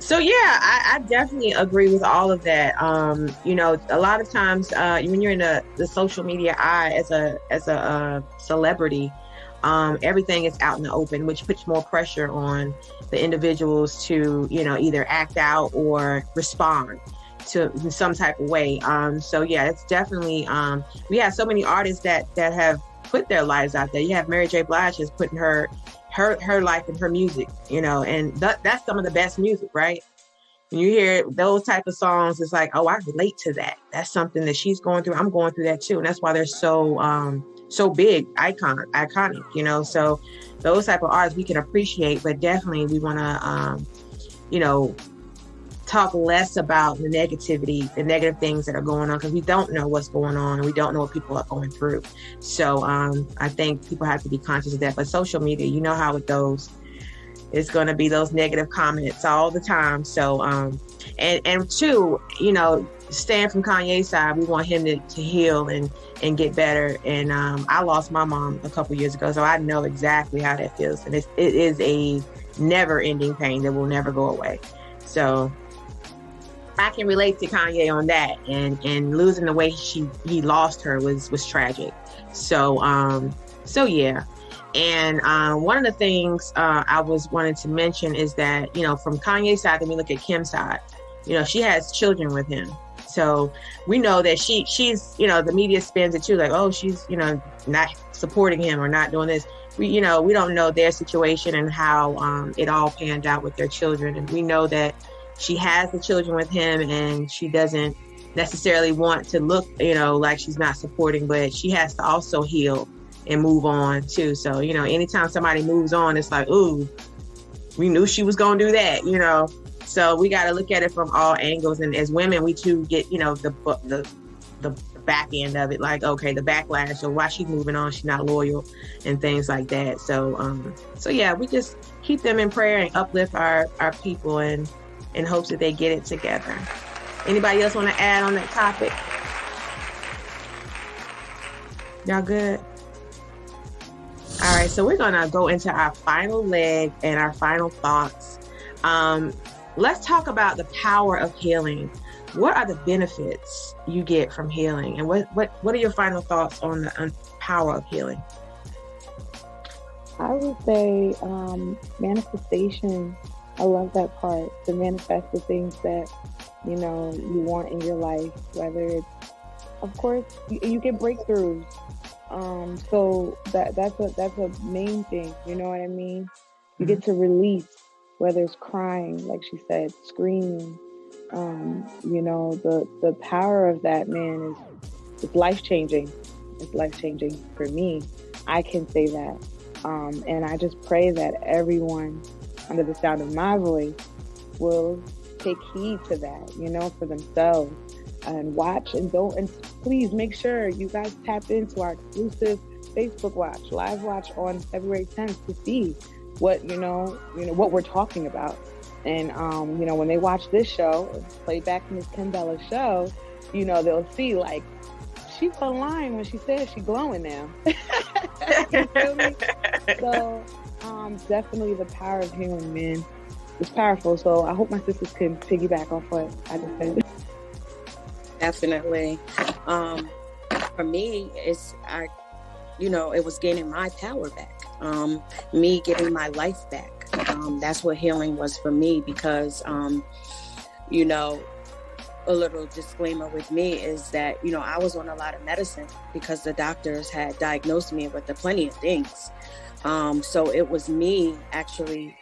So yeah, I definitely agree with all of that. A lot of times when you're in the social media eye as a celebrity, everything is out in the open, which puts more pressure on the individuals to, either act out or respond to in some type of way. So yeah, it's definitely, we have so many artists that have put their lives out there. You have Mary J. Blige has put her life and her music, and that's some of the best music, right? When you hear those type of songs, it's like, oh, I relate to that. That's something that she's going through. I'm going through that too. And that's why they're so big, iconic, so those type of arts we can appreciate, but definitely we want to, talk less about the negativity, the negative things that are going on, because we don't know what's going on, and we don't know what people are going through. So I think people have to be conscious of that. But social media, you know how it goes. It's going to be those negative comments all the time. So, and two, staying from Kanye's side, we want him to heal and get better. And I lost my mom a couple years ago, so I know exactly how that feels. And it is a never-ending pain that will never go away. So I can relate to Kanye on that, and losing the way he lost her was tragic. So yeah. And one of the things I was wanting to mention is that, from Kanye's side, then we look at Kim's side. She has children with him. So we know that she's, the media spins it too, like, oh, she's, not supporting him or not doing this. We don't know their situation and how it all panned out with their children. And we know that she has the children with him, and she doesn't necessarily want to look, like she's not supporting, but she has to also heal and move on too. So, anytime somebody moves on, it's like, ooh, we knew she was going to do that, So we got to look at it from all angles. And as women, we too get, the back end of it, like, okay, the backlash of why she's moving on, she's not loyal and things like that. So yeah, we just keep them in prayer and uplift our people and in hopes that they get it together. Anybody else want to add on that topic? Y'all good? All right, so we're gonna go into our final leg and our final thoughts. Let's talk about the power of healing. What are the benefits you get from healing, and what are your final thoughts on the power of healing? I would say manifestation. I love that part, to manifest the things that you want in your life. Whether it's, of course, you get breakthroughs. So that's a main thing. You know what I mean? You get to release, whether it's crying, like she said, screaming. The power of that, man, is life-changing. It's life-changing for me. I can say that. And I just pray that everyone under the sound of my voice will take heed to that, for themselves, and watch and please make sure you guys tap into our exclusive Facebook live watch on February 10th to see what, what we're talking about. And, when they watch this show, play back Miss Kim Bella's show, they'll see, like, she's online when she says she's glowing now. You feel me? So, definitely the power of healing, man. It's powerful. So I hope my sisters can piggyback off what I just said. Definitely. For me, it was gaining my power back. Me getting my life back. That's what healing was for me, because, a little disclaimer with me is that, I was on a lot of medicine because the doctors had diagnosed me with plenty of things. So it was me actually,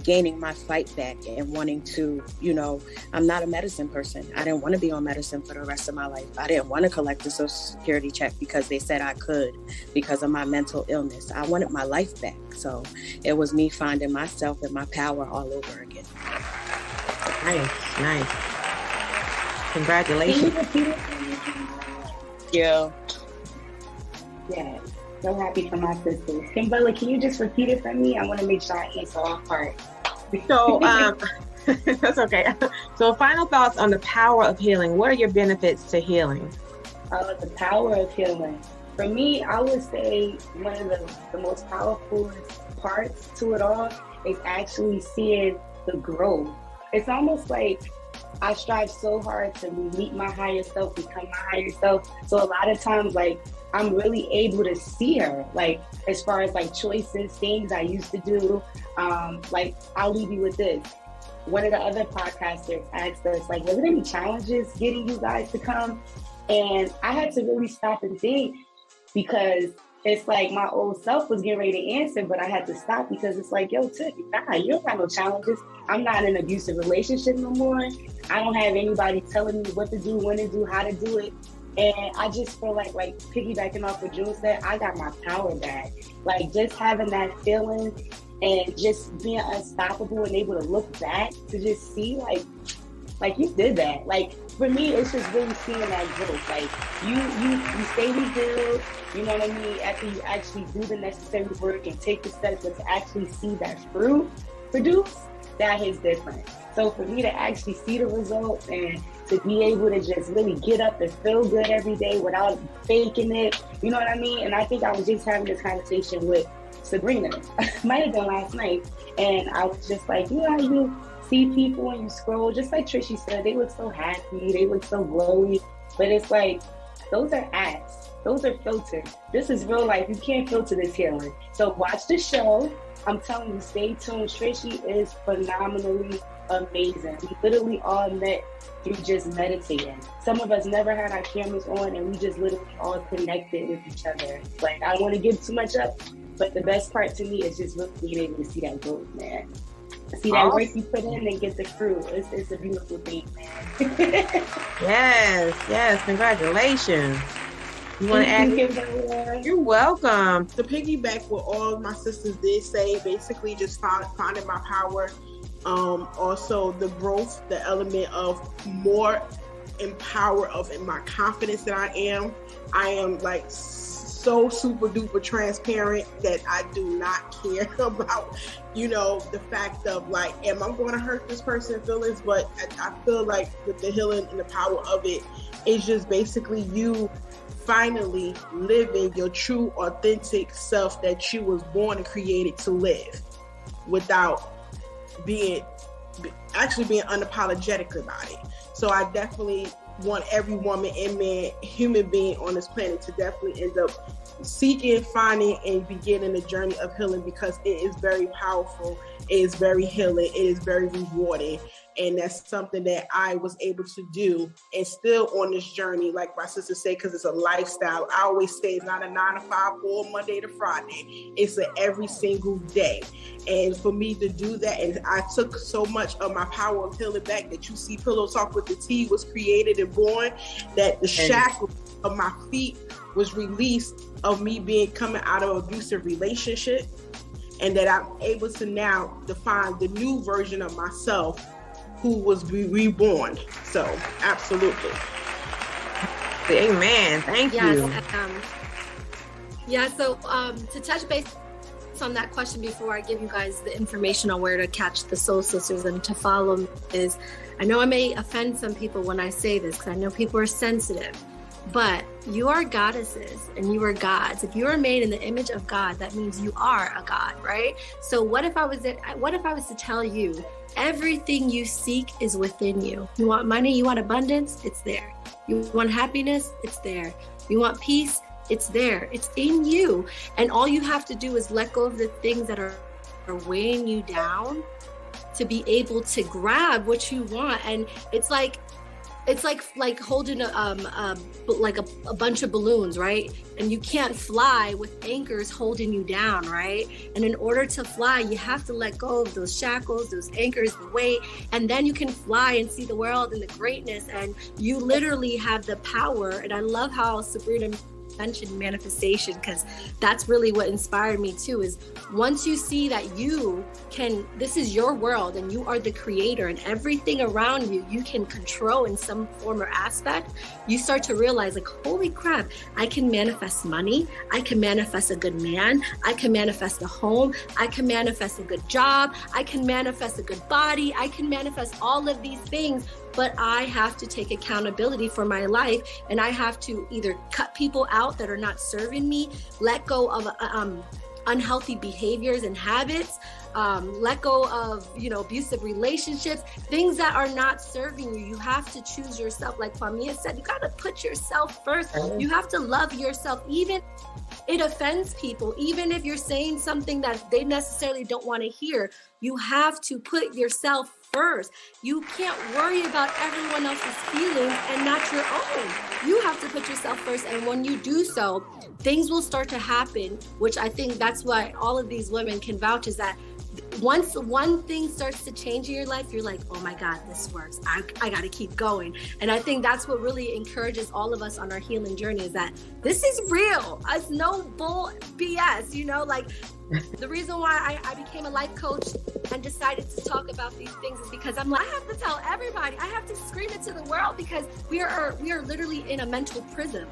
gaining my fight back and wanting to, I'm not a medicine person. I didn't want to be on medicine for the rest of my life. I didn't want to collect a Social Security check because they said I could because of my mental illness. I wanted my life back. So it was me finding myself and my power all over again. Nice. Congratulations. Yeah. Yes. So happy for my sisters. Kimberly, can you just repeat it for me? I want to make sure I answer all part. So, that's okay. So, final thoughts on the power of healing. What are your benefits to healing? The power of healing. For me, I would say one of the most powerful parts to it all is actually seeing the growth. It's almost like I strive so hard to meet my higher self, become my higher self. So a lot of times, like, I'm really able to see her, like, as far as like choices, things I used to do. Like, I'll leave you with this. One of the other podcasters asked us, like, was there any challenges getting you guys to come? And I had to really stop and think, because it's like my old self was getting ready to answer, but I had to stop because it's like, yo, Tiff, you don't got no challenges. I'm not in an abusive relationship no more. I don't have anybody telling me what to do, when to do, how to do it. And I just feel like piggybacking off what Jewel said, I got my power back. Like, just having that feeling and just being unstoppable and able to look back to just see, like you did that. Like, for me, it's just really seeing that growth. Like, you stay rebuild, you know what I mean? After you actually do the necessary work and take the steps, but to actually see that fruit produce, that is different. So for me to actually see the results and to be able to just really get up and feel good every day without faking it, you know what I mean? And I think I was just having this conversation with Sabrina, might have been last night, and I was just like, you know how you see people and you scroll, just like Trishy said, they look so happy, they look so glowy, but it's like, those are acts. Those are filtered. This is real life. You can't filter this healing. So watch the show. I'm telling you, stay tuned. Trishy is phenomenally amazing. We literally all met through just meditating. Some of us never had our cameras on and we just literally all connected with each other. Like, I don't want to give too much up, but the best part to me is just really being able to see that growth, man. See that work you put in and get the fruit. It's a beautiful thing, man. Yes. Congratulations. You want to add? You're welcome. To piggyback what all of my sisters did say, basically just finding my power. Also the growth, the element of more empowered in my confidence that I am. I am like so super duper transparent that I do not care about, the fact of like, am I going to hurt this person's feelings? But I feel like with the healing and the power of it, it's just basically you finally living your true, authentic self that you was born and created to live, without being unapologetic about it. So I definitely want every woman and man, human being on this planet to definitely end up seeking, finding, and beginning the journey of healing, because it is very powerful, it is very healing, it is very rewarding. And that's something that I was able to do and still on this journey, like my sister said, because it's a lifestyle. I always say it's not a 9 to 5 or Monday to Friday. It's an every single day. And for me to do that, and I took so much of my power of healing back that you see Pillow Talk with the T was created and born, that the shackles of my feet was released of me coming out of an abusive relationship, and that I'm able to now define the new version of myself who was reborn. So absolutely. Amen. Thank you. So to touch base on that question before I give you guys the information on where to catch the Soul Sisters and to follow them is, I know I may offend some people when I say this because I know people are sensitive, but you are goddesses and you are gods. If you are made in the image of God, that means you are a god, right? So what if I was to tell you everything you seek is within you? You want money, you want abundance, it's there. You want happiness, it's there. You want peace, it's there. It's in you. And all you have to do is let go of the things that are weighing you down to be able to grab what you want. And it's like holding a bunch of balloons, right? And you can't fly with anchors holding you down, right? And in order to fly, you have to let go of those shackles, those anchors, the weight, and then you can fly and see the world and the greatness. And you literally have the power. And I love how Sabrina mentioned manifestation, because that's really what inspired me too, is once you see that this is your world and you are the creator and everything around you can control in some form or aspect, you start to realize like, holy crap, I can manifest money, I can manifest a good man, I can manifest a home, I can manifest a good job, I can manifest a good body, I can manifest all of these things. But I have to take accountability for my life, and I have to either cut people out that are not serving me, let go of unhealthy behaviors and habits, let go of abusive relationships, things that are not serving you. You have to choose yourself. Like Famia said, you got to put yourself first. You have to love yourself, even it offends people, even if you're saying something that they necessarily don't want to hear. You have to put yourself first. You can't worry about everyone else's feelings and not your own. You have to put yourself first. And when you do so, things will start to happen, which I think that's why all of these women can vouch, is that once one thing starts to change in your life, you're like, oh my God, this works. I got to keep going. And I think that's what really encourages all of us on our healing journey, is that this is real. It's no bull BS, like the reason why I became a life coach and decided to talk about these things is because I'm like, I have to tell everybody, I have to scream it to the world, because we are literally in a mental prison.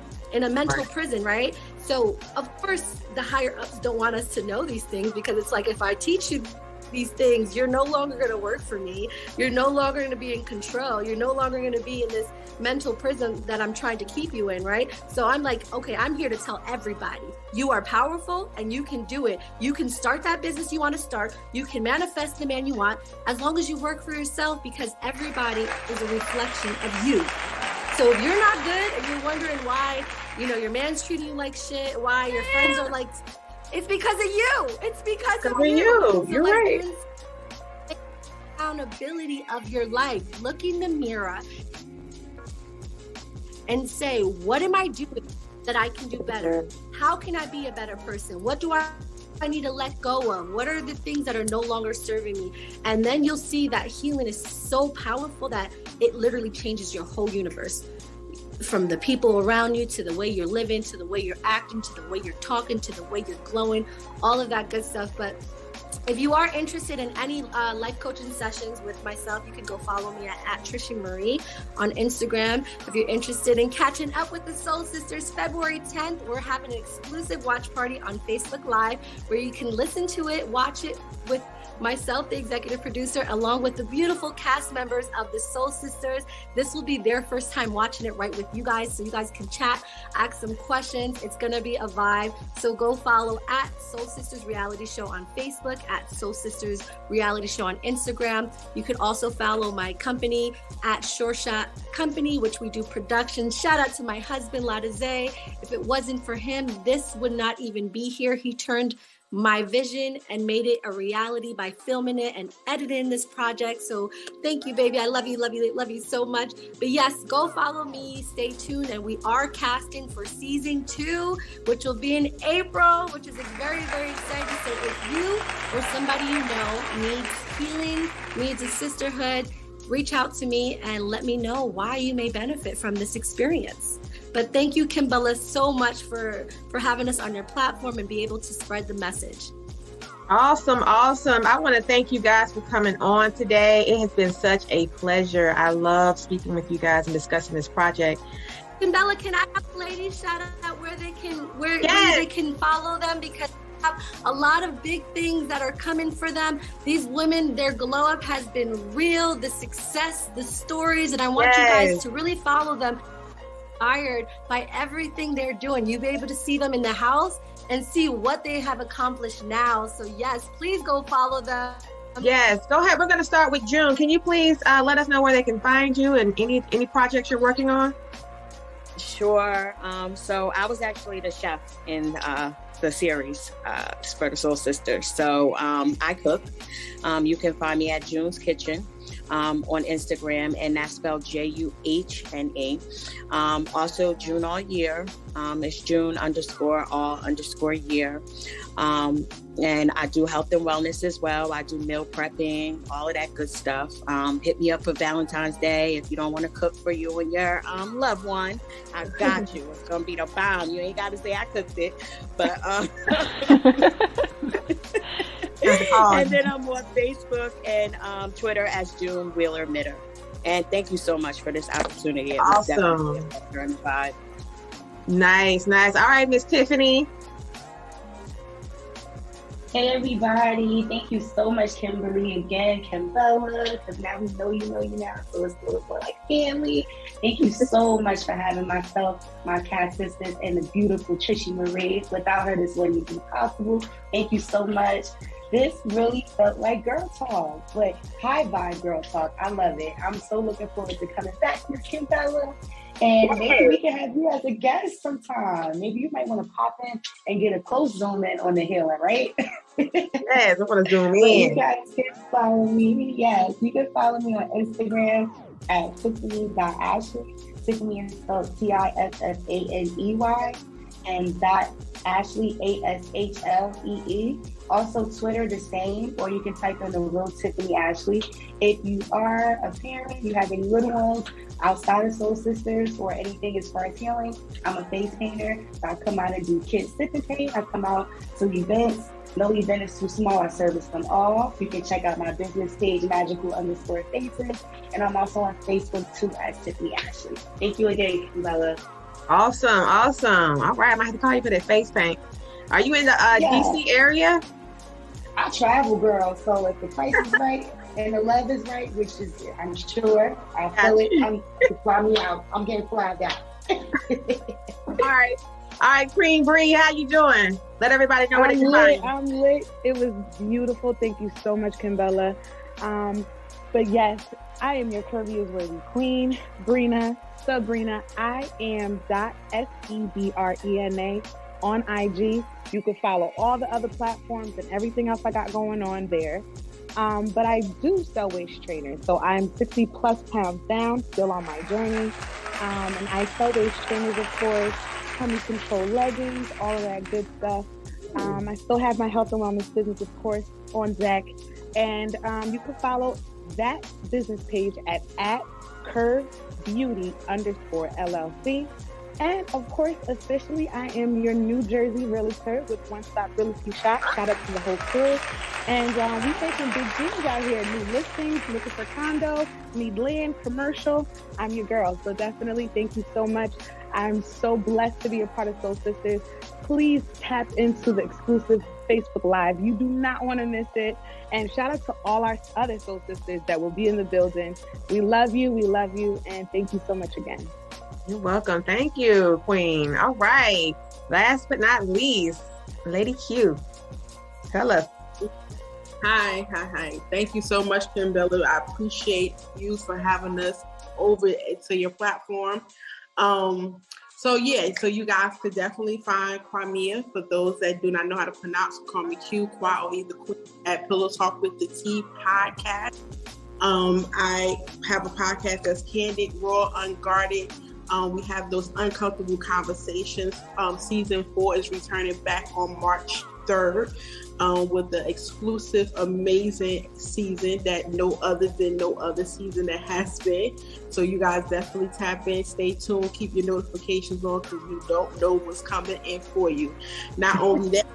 Prison, right? So of course the higher ups don't want us to know these things, because it's like, if I teach you these things, you're no longer going to work for me. You're no longer going to be in control. You're no longer going to be in this mental prison that I'm trying to keep you in, right? So I'm like, okay, I'm here to tell everybody, you are powerful and you can do it. You can start that business you want to start. You can manifest the man you want as long as you work for yourself, because everybody is a reflection of you. So if you're not good, if you're wondering why, your man's treating you like shit, why your friends are like, it's because of you. It's because of you. So You're right. Accountability of your life. Look in the mirror and say, what am I doing that I can do better? How can I be a better person? What do I need to let go of? What are the things that are no longer serving me? And then you'll see that healing is so powerful that it literally changes your whole universe. From the people around you, to the way you're living, to the way you're acting, to the way you're talking, to the way you're glowing, all of that good stuff. But if you are interested in any life coaching sessions with myself, you can go follow me at Trishy Marie on Instagram. If you're interested in catching up with the Soul Sisters, February 10th, we're having an exclusive watch party on Facebook Live where you can listen to it, watch it with myself, the executive producer, along with the beautiful cast members of the Soul Sisters. This will be their first time watching it right with you guys, so you guys can chat, ask some questions. It's going to be a vibe. So go follow at Soul Sisters Reality Show on Facebook, at Soul Sisters Reality Show on Instagram. You can also follow my company at Sure Shot Company, which we do production. Shout out to my husband, Ladaze. If it wasn't for him, this would not even be here. He turned my vision and made it a reality by filming it and editing this project. So thank you, baby. I love you, love you, love you so much. But yes, go follow me, stay tuned. And we are casting for season 2, which will be in April, which is very, very exciting. So if you or somebody you know needs healing, needs a sisterhood, reach out to me and let me know why you may benefit from this experience. But thank you, Kimbella, so much for having us on your platform and be able to spread the message. Awesome. I want to thank you guys for coming on today. It has been such a pleasure. I love speaking with you guys and discussing this project. Kimbella, can I have ladies shout out where they can follow them? Because they have a lot of big things that are coming for them. These women, their glow up has been real, the success, the stories, and I want you guys to really follow them. Inspired by everything they're doing. You'll be able to see them in the house and see what they have accomplished now. So yes, please go follow them. Yes, go ahead. We're going to start with June. Can you please let us know where they can find you and any projects you're working on? Sure. So I was actually the chef in the series for the Soul Sisters. So I cook. You can find me at June's Kitchen on Instagram, and that's spelled Juhna. Also June All Year. It's June_all_year. And I do health and wellness as well. I do meal prepping, all of that good stuff. Hit me up for Valentine's Day if you don't want to cook for you and your loved one. I got you. It's gonna be the bomb. You ain't got to say I cooked it, but and then I'm on Facebook and Twitter as June Wheeler Mitter. And thank you so much for this opportunity. It was awesome. Definitely a vibe. Nice. All right, Miss Tiffany. Hey everybody, thank you so much, Kimberly, again, Kimbella, because now we know you now, so it's more like family. Thank you so much for having myself, my cast sisters, and the beautiful Trishy Marie. Without her, this wouldn't be possible. Thank you so much. This really felt like girl talk, but high vibe girl talk. I love it. I'm so looking forward to coming back, Miss Kimbella. And maybe we can have you as a guest sometime. Maybe you might want to pop in and get a close zoom in on the healing, right? Yes, I want to zoom in. You guys can follow me. Yes, you can follow me on Instagram at Tiffany.Ashley. Tiffany is spelled Tissaney and .Ashley ASHLEE. Also Twitter the same, or you can type in the real Tiffany Ashley. If you are a parent, you have any little ones outside of Soul Sisters or anything as far as healing, I'm a face painter. So I come out and do kids sip and paint. I come out to events. No event is too small. I service them all. You can check out my business page, magical_faces. And I'm also on Facebook too as Tiffany Ashley. Thank you again, Bella. Awesome. All right, I might have to call you for that face paint. Are you in the DC area? I travel, girl. So if the price is right and the love is right, which is, I'm sure, I feel it. Fly me out. I'm getting flagged out. All right, Queen Bree, how you doing? Let everybody know where they can find you. I'm lit. It was beautiful. Thank you so much, Kimbella. But yes, I am your curvy is worthy queen, Brina, Sabrina. I am .SEBRENA on IG. You can follow all the other platforms and everything else I got going on there. But I do sell waist trainers. So I'm 60 plus pounds down, still on my journey. And I sell waist trainers, of course, tummy control leggings, all of that good stuff. I still have my health and wellness business, of course, on deck. And you can follow that business page at curvebeauty_LLC. And of course, officially, I am your New Jersey realtor with One Stop Realty Shop. Shout out to the whole crew. And we taking big dreams out here. New listings, looking for condo, need land, commercial. I'm your girl. So definitely thank you so much. I'm so blessed to be a part of Soul Sisters. Please tap into the exclusive Facebook Live. You do not want to miss it. And shout out to all our other Soul Sisters that will be in the building. We love you. We love you. And thank you so much again. You're welcome. Thank you, Queen. All right. Last but not least, Lady Q. Tell us. Hi. Thank you so much, Kimbella. I appreciate you for having us over to your platform. So you guys could definitely find Crimea. For those that do not know how to pronounce, call me Q, Qua, or either Queen at Pillow Talk with the T podcast. I have a podcast that's candid, raw, unguarded. We have those uncomfortable conversations. Season 4 is returning back on March 3rd with the exclusive, amazing season that no other season that has been. So you guys definitely tap in, stay tuned, keep your notifications on because you don't know what's coming in for you. Not only that,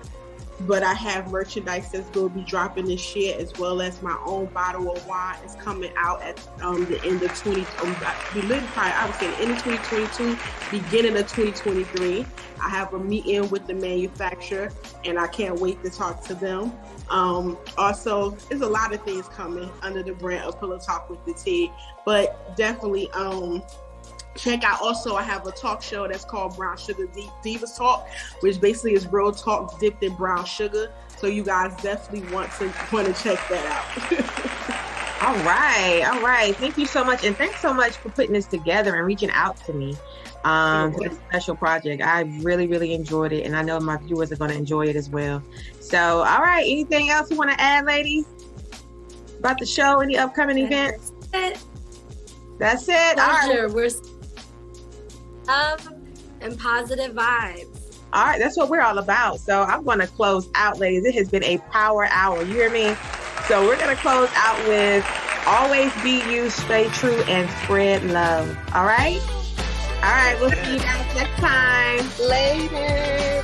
but I have merchandise that's going to be dropping this year, as well as my own bottle of wine is coming out at the end of the end of 2022, beginning of 2023. I have a meeting with the manufacturer, and I can't wait to talk to them. Also, there's a lot of things coming under the brand of Pillow Talk with the T, but definitely check out. Also, I have a talk show that's called Brown Sugar Divas Talk, which basically is real talk dipped in brown sugar. So you guys definitely want to check that out. All right. Thank you so much, and thanks so much for putting this together and reaching out to me for this special project. I really, really enjoyed it, and I know my viewers are going to enjoy it as well. So, all right. Anything else you want to add, ladies, about the show? Any upcoming events? That's it. Pleasure. We're and positive vibes. All right, that's what we're all about. So I'm going to close out, ladies. It has been a power hour. You hear me? So we're going to close out with always be you, stay true, and spread love. All right? All right, we'll see you guys next time. Later.